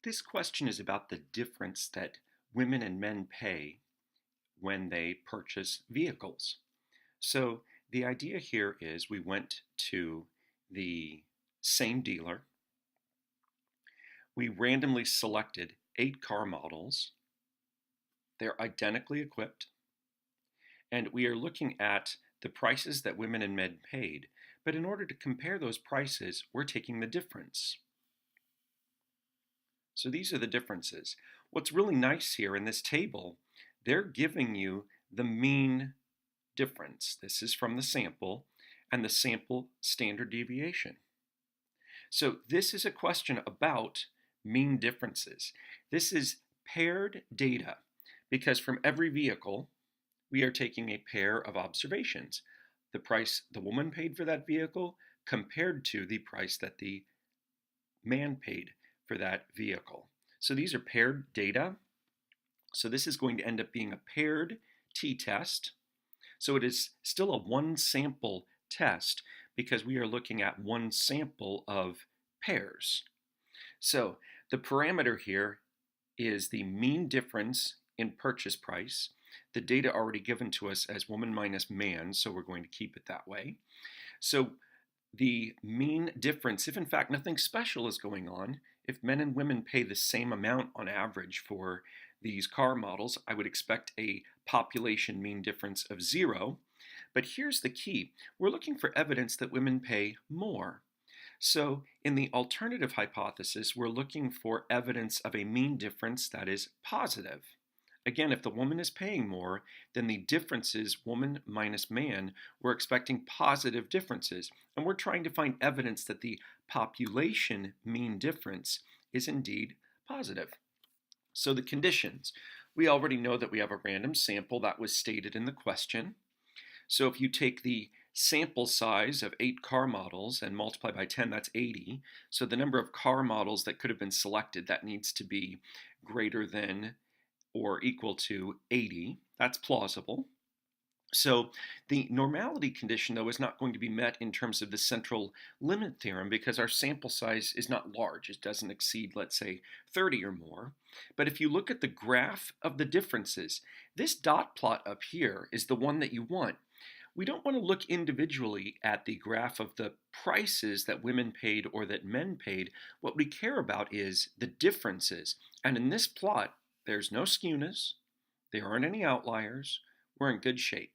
This question is about the difference that women and men pay when they purchase vehicles. So the idea here is we went to the same dealer. We randomly selected 8 car models. They're identically equipped. And we are looking at the prices that women and men paid. But in order to compare those prices, we're taking the difference. So these are the differences. What's really nice here in this table, they're giving you the mean difference. This is from the sample and the sample standard deviation. So this is a question about mean differences. This is paired data because from every vehicle, we are taking a pair of observations. The price the woman paid for that vehicle compared to the price that the man paid for that vehicle. So these are paired data. So this is going to end up being a paired t-test. So it is still a one sample test because we are looking at one sample of pairs. So the parameter here is the mean difference in purchase price. The data already given to us as woman minus man, so we're going to keep it that way. So the mean difference, if in fact nothing special is going on, if men and women pay the same amount on average for these car models, I would expect a population mean difference of 0. But here's the key. We're looking for evidence that women pay more. So in the alternative hypothesis, we're looking for evidence of a mean difference that is positive. Again, if the woman is paying more, then the differences, woman minus man, we're expecting positive differences. And we're trying to find evidence that the population mean difference is indeed positive. So the conditions. We already know that we have a random sample that was stated in the question. So if you take the sample size of 8 car models and multiply by 10, that's 80. So the number of car models that could have been selected, that needs to be greater than or equal to 80. That's plausible. So the normality condition, though, is not going to be met in terms of the central limit theorem because our sample size is not large. It doesn't exceed, let's say, 30 or more. But if you look at the graph of the differences, this dot plot up here is the one that you want. We don't want to look individually at the graph of the prices that women paid or that men paid. What we care about is the differences. And in this plot, there's no skewness. There aren't any outliers. We're in good shape.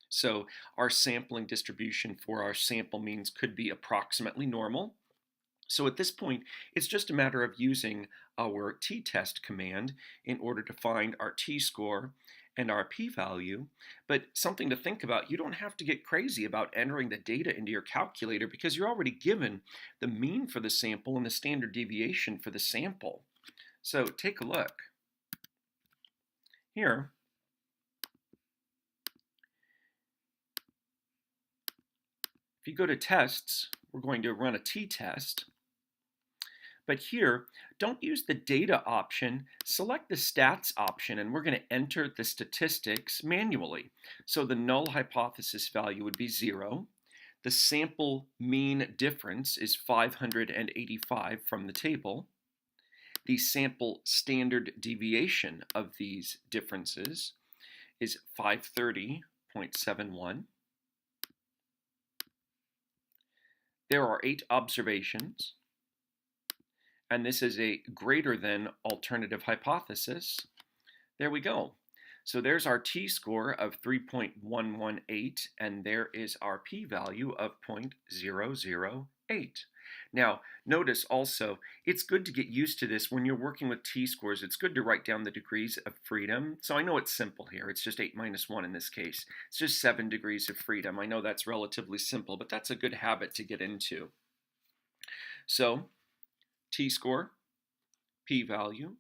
So our sampling distribution for our sample means could be approximately normal. So at this point, it's just a matter of using our t-test command in order to find our t-score and our p-value. But something to think about, you don't have to get crazy about entering the data into your calculator because you're already given the mean for the sample and the standard deviation for the sample. So take a look. Here, if you go to tests, we're going to run a t-test. But here, don't use the data option, select the stats option, and we're going to enter the statistics manually. So the null hypothesis value would be 0. The sample mean difference is 585 from the table. The sample standard deviation of these differences is 530.71. There are 8 observations, and this is a greater than alternative hypothesis. There we go. So there's our t-score of 3.118, and there is our p-value of 0.008. Now, notice also, it's good to get used to this when you're working with t-scores. It's good to write down the degrees of freedom. So I know it's simple here. It's just 8 minus 1 in this case. It's just 7 degrees of freedom. I know that's relatively simple, but that's a good habit to get into. So t-score, p-value,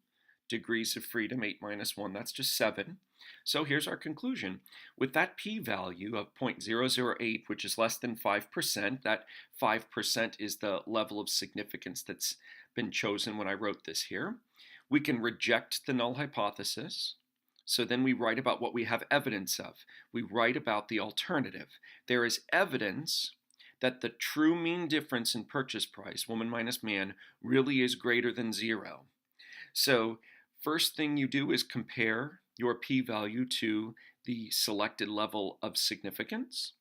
degrees of freedom, 8 minus 1, that's just 7. So here's our conclusion. With that p-value of 0.008, which is less than 5%, that 5% is the level of significance that's been chosen when I wrote this here, we can reject the null hypothesis. So then we write about what we have evidence of. We write about the alternative. There is evidence that the true mean difference in purchase price, woman minus man, really is greater than 0. So first thing you do is compare your p-value to the selected level of significance.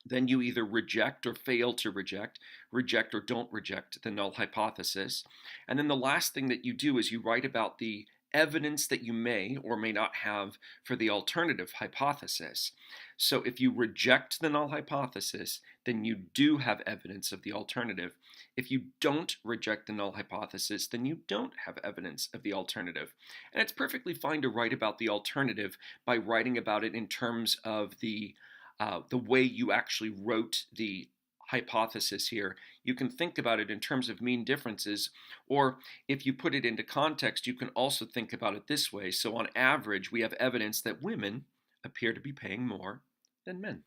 Then you either reject or fail to reject or don't reject the null hypothesis. And then the last thing that you do is you write about the evidence that you may or may not have for the alternative hypothesis. So if you reject the null hypothesis, then you do have evidence of the alternative. If you don't reject the null hypothesis, then you don't have evidence of the alternative. And it's perfectly fine to write about the alternative by writing about it in terms of the way you actually wrote the hypothesis here. You can think about it in terms of mean differences, or if you put it into context, you can also think about it this way. So on average, we have evidence that women appear to be paying more than men.